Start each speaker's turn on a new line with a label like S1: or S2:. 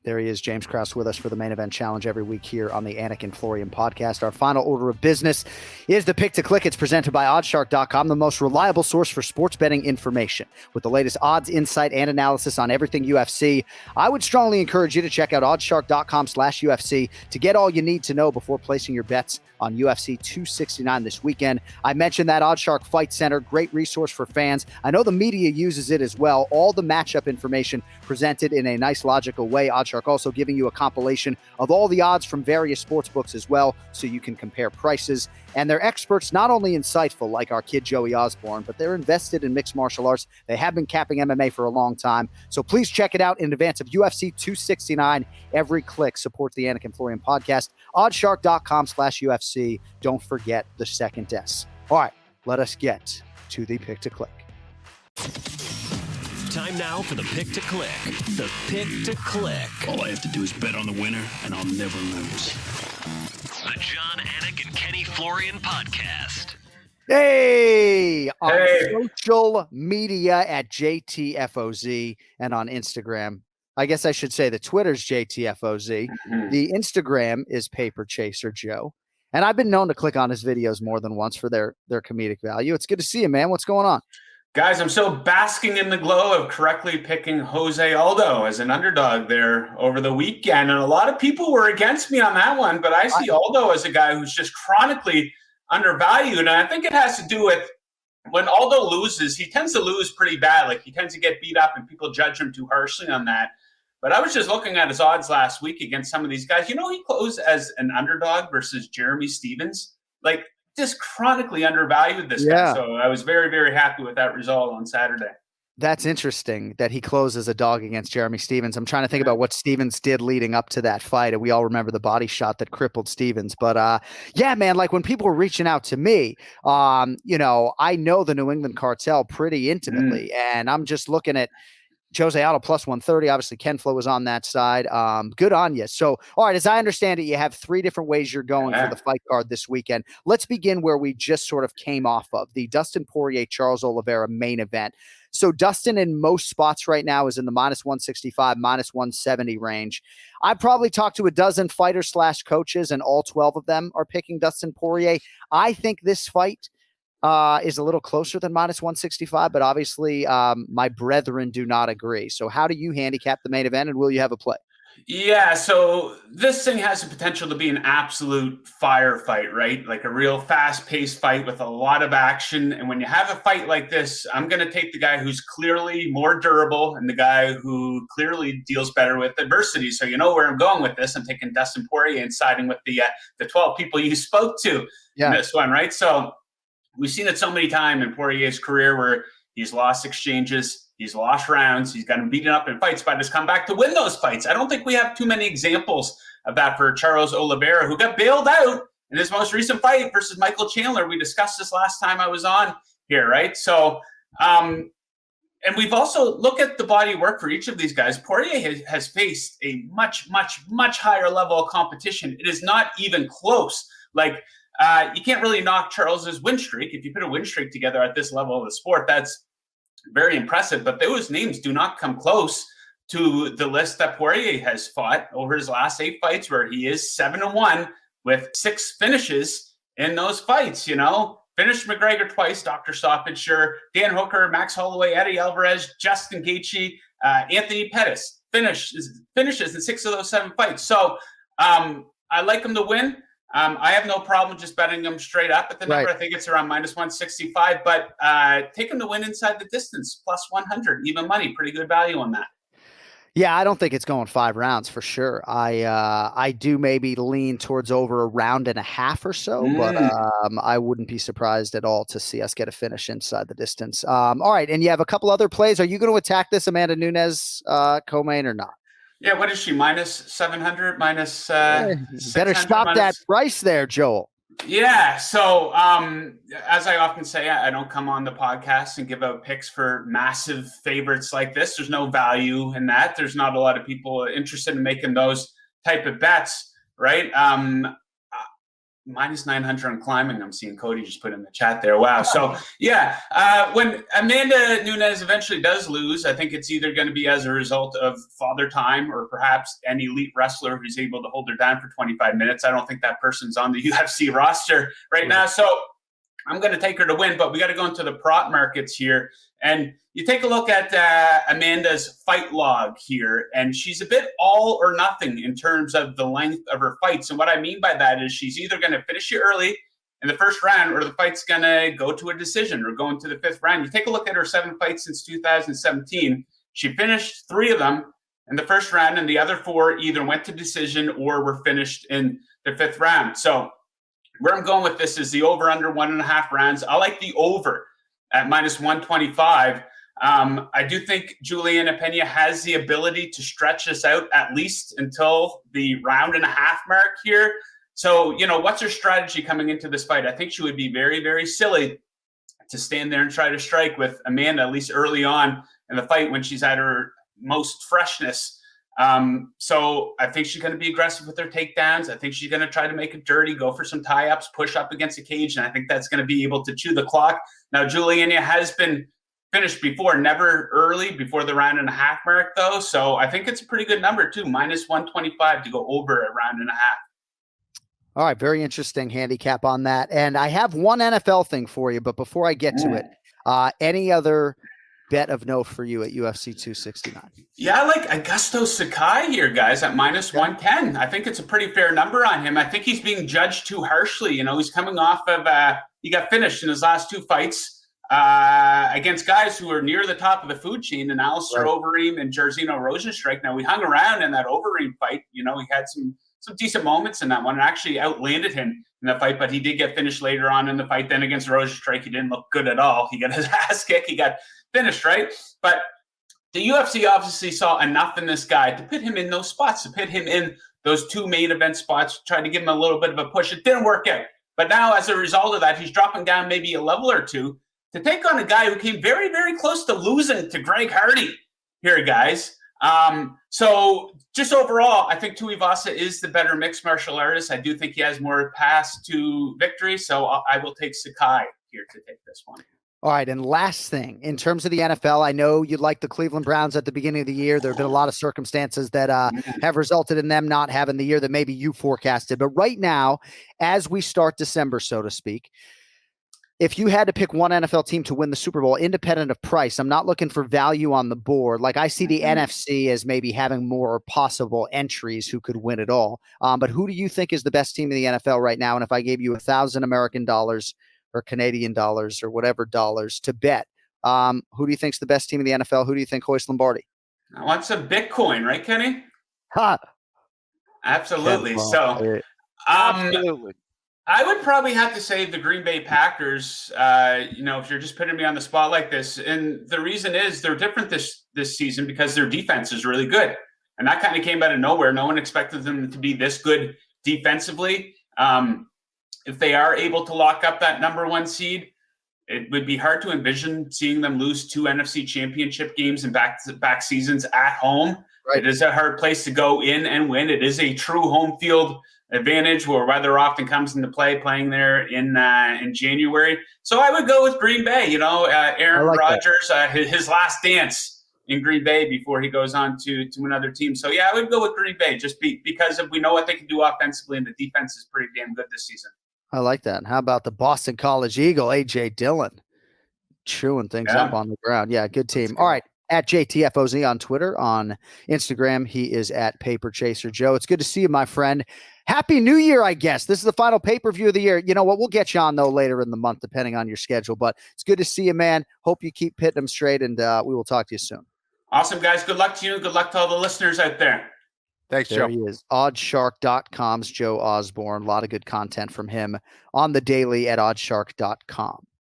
S1: There he is, James Krause, with us for the Main Event Challenge every week here on the Anik and Florian podcast. Our final order of business is the Pick to Click. It's presented by OddsShark.com, the most reliable source for sports betting information. With the latest odds, insight, and analysis on everything UFC, I would strongly encourage you to check out OddsShark.com/UFC to get all you need to know before placing your bets on UFC 269 this weekend. I mentioned that OddsShark Fight Center, great resource for fans. I know the media uses it as well. All the matchup information presented in a nice, logical way. OddsShark also giving you a compilation of all the odds from various sports books as well, so you can compare prices. And they're experts, not only insightful like our kid Joey Osborne, but they're invested in mixed martial arts. They have been capping MMA for a long time. So please check it out in advance of UFC 269. Every click supports the Anik and Florian podcast. OddsShark.com/UFC. Don't forget the second S. All right, let us get to the Pick to Click.
S2: Time now for the Pick to Click. The Pick to Click.
S3: All I have to do is bet on the winner, and I'll never lose.
S2: The John Anik and Kenny Florian podcast.
S1: Hey! On social media at JTFOZ and on Instagram. I guess I should say the Twitter's JTFOZ. Mm-hmm. The Instagram is Paper Chaser Joe. And I've been known to click on his videos more than once for their comedic value. It's good to see you, man. What's going on?
S4: Guys, I'm still basking in the glow of correctly picking Jose Aldo as an underdog there over the weekend. And a lot of people were against me on that one, but I see Aldo as a guy who's just chronically undervalued. And I think it has to do with when Aldo loses, he tends to lose pretty bad. Like, he tends to get beat up and people judge him too harshly on that. But I was just looking at his odds last week against some of these guys. You know, he closed as an underdog versus Jeremy Stevens. Like, just chronically undervalued this guy. So I was very, very happy with that result on Saturday.
S1: That's interesting that he closed as a dog against Jeremy Stevens. I'm trying to think about what Stevens did leading up to that fight. And we all remember the body shot that crippled Stevens. But yeah, man, like when people were reaching out to me, you know, I know the New England cartel pretty intimately. And I'm just looking at Jose Aldo plus 130. Obviously, Ken Flo was on that side. Good on you. So, all right, as I understand it, you have three different ways you're going for the fight card this weekend. Let's begin where we just sort of came off of, the Dustin Poirier, Charles Oliveira main event. So Dustin in most spots right now is in the minus 165, minus 170 range. I probably talked to a dozen fighters / coaches, and all 12 of them are picking Dustin Poirier. I think this fight is a little closer than minus 165, but obviously my brethren do not agree. So how do you handicap the main event, and will you have a play?
S4: Yeah, so this thing has the potential to be an absolute firefight, right? Like a real fast-paced fight with a lot of action. And when you have a fight like this, I'm going to take the guy who's clearly more durable and the guy who clearly deals better with adversity. So you know where I'm going with this. I'm taking Dustin Poirier and siding with the 12 people you spoke to in this one, right? So we've seen it so many times in Poirier's career where he's lost exchanges, he's lost rounds, he's gotten beaten up in fights, but has come back to win those fights. I don't think we have too many examples of that for Charles Oliveira, who got bailed out in his most recent fight versus Michael Chandler. We discussed this last time I was on here, right? So, and we've also looked at the body work for each of these guys. Poirier has faced a much, much, much higher level of competition. It is not even close. Like, you can't really knock Charles's win streak. If you put a win streak together at this level of the sport, that's very impressive. But those names do not come close to the list that Poirier has fought over his last 8 fights, where he is 7-1 with 6 finishes in those fights. You know, finished McGregor twice, Dr. Stoppage, sure. Dan Hooker, Max Holloway, Eddie Alvarez, Justin Gaethje, Anthony Pettis finishes in 6 of those 7 fights. So I like him to win. I have no problem just betting them straight up at the number. I think it's around minus 165, but take them to win inside the distance, plus 100, even money. Pretty good value on that.
S1: Yeah, I don't think it's going 5 rounds for sure. I do maybe lean towards over a round and a half or so, but I wouldn't be surprised at all to see us get a finish inside the distance. All right, and you have a couple other plays. Are you going to attack this Amanda Nunes co-main or not?
S4: Yeah, what is she? Minus 700, minus
S1: better stop that price there, Joel.
S4: Yeah, so as I often say, I don't come on the podcast and give out picks for massive favorites like this. There's no value in that. There's not a lot of people interested in making those type of bets, right? minus 900 on climbing. I'm seeing Cody just put in the chat there. Wow. So yeah, when Amanda Nunes eventually does lose, I think it's either going to be as a result of father time or perhaps an elite wrestler who's able to hold her down for 25 minutes. I don't think that person's on the UFC roster right now. So I'm going to take her to win, but we got to go into the prop markets here. And you take a look at Amanda's fight log here, and she's a bit all or nothing in terms of the length of her fights. And what I mean by that is she's either going to finish you early in the first round, or the fight's going to go to a decision or go into the 5th round. You take a look at her 7 fights since 2017. She finished 3 of them in the first round, and the other 4 either went to decision or were finished in the 5th round. So where I'm going with this is the over under 1.5 rounds. I like the over at minus 125. I do think Juliana Pena has the ability to stretch this out at least until the 1.5 round mark here. So, what's her strategy coming into this fight? I think she would be very, very silly to stand there and try to strike with Amanda, at least early on in the fight when she's at her most freshness. So I think she's going to be aggressive with her takedowns. I think she's going to try to make it dirty, go for some tie-ups, push up against the cage, and I think that's going to be able to chew the clock. Now, Juliana has been finished before, never early, before the 1.5 round mark, though. So I think it's a pretty good number, too, minus 125 to go over a 1.5 rounds.
S1: All right, very interesting handicap on that. And I have one NFL thing for you, but before I get to it, any other bet of note for you at UFC 269?
S4: Yeah, I like Augusto Sakai here, guys, at minus 110. I think it's a pretty fair number on him. I think he's being judged too harshly. He's coming off of he got finished in his last 2 fights against guys who are near the top of the food chain, and Alistair Overeem and Jairzinho Rozenstruik. Now, we hung around in that Overeem fight. He had some decent moments in that one, and actually outlanded him in the fight, but he did get finished later on in the fight. Then against Rozenstruik, he didn't look good at all. He got his ass kicked. He got finished, right? But the UFC obviously saw enough in this guy to put him in those spots, to put him in those 2 main event spots, try to give him a little bit of a push. It didn't work out. But now, as a result of that, he's dropping down maybe a level or 2 to take on a guy who came very, very close to losing to Greg Hardy here, guys. So just overall, I think Tuivasa is the better mixed martial artist. I do think he has more paths to victory. So I will take Sakai here to take this one.
S1: All right, and last thing, in terms of the NFL, I know you'd like the Cleveland Browns at the beginning of the year. There have been a lot of circumstances that have resulted in them not having the year that maybe you forecasted. But right now, as we start December, so to speak, if you had to pick one NFL team to win the Super Bowl, independent of price, I'm not looking for value on the board. Like, I see the NFC as maybe having more possible entries who could win it all. But who do you think is the best team in the NFL right now? And if I gave you $1,000 American dollars or Canadian dollars or whatever dollars to bet, who do you think's the best team in the NFL? Who do you think hoists Lombardi?
S4: I want some Bitcoin, right, Kenny?
S1: Ha!
S4: Absolutely. So,
S1: absolutely.
S4: I would probably have to say the Green Bay Packers, if you're just putting me on the spot like this. And the reason is they're different this season because their defense is really good. And that kind of came out of nowhere. No one expected them to be this good defensively. If they are able to lock up that number 1 seed, it would be hard to envision seeing them lose 2 NFC championship games in back-to-back seasons at home. Right. It is a hard place to go in and win. It is a true home field advantage where weather often comes into play playing there in January. So I would go with Green Bay. Aaron Rodgers, his last dance in Green Bay before he goes on to another team. So, yeah, I would go with Green Bay just because we know what they can do offensively, and the defense is pretty damn good this season. I
S1: like that. And how about the Boston College Eagle, A.J. Dillon, chewing things up on the ground? Yeah, good team. All right. At JTFOZ on Twitter. On Instagram, he is at Paper Chaser Joe. It's good to see you, my friend. Happy New Year, I guess. This is the final pay-per-view of the year. You know what? We'll get you on, though, later in the month, depending on your schedule. But it's good to see you, man. Hope you keep hitting them straight, and we will talk to you soon.
S4: Awesome, guys. Good luck to you. Good luck to all the listeners out there.
S1: Thanks, Joe. There he is. OddsShark.com's Joe Osborne. A lot of good content from him on the daily at OddsShark.com.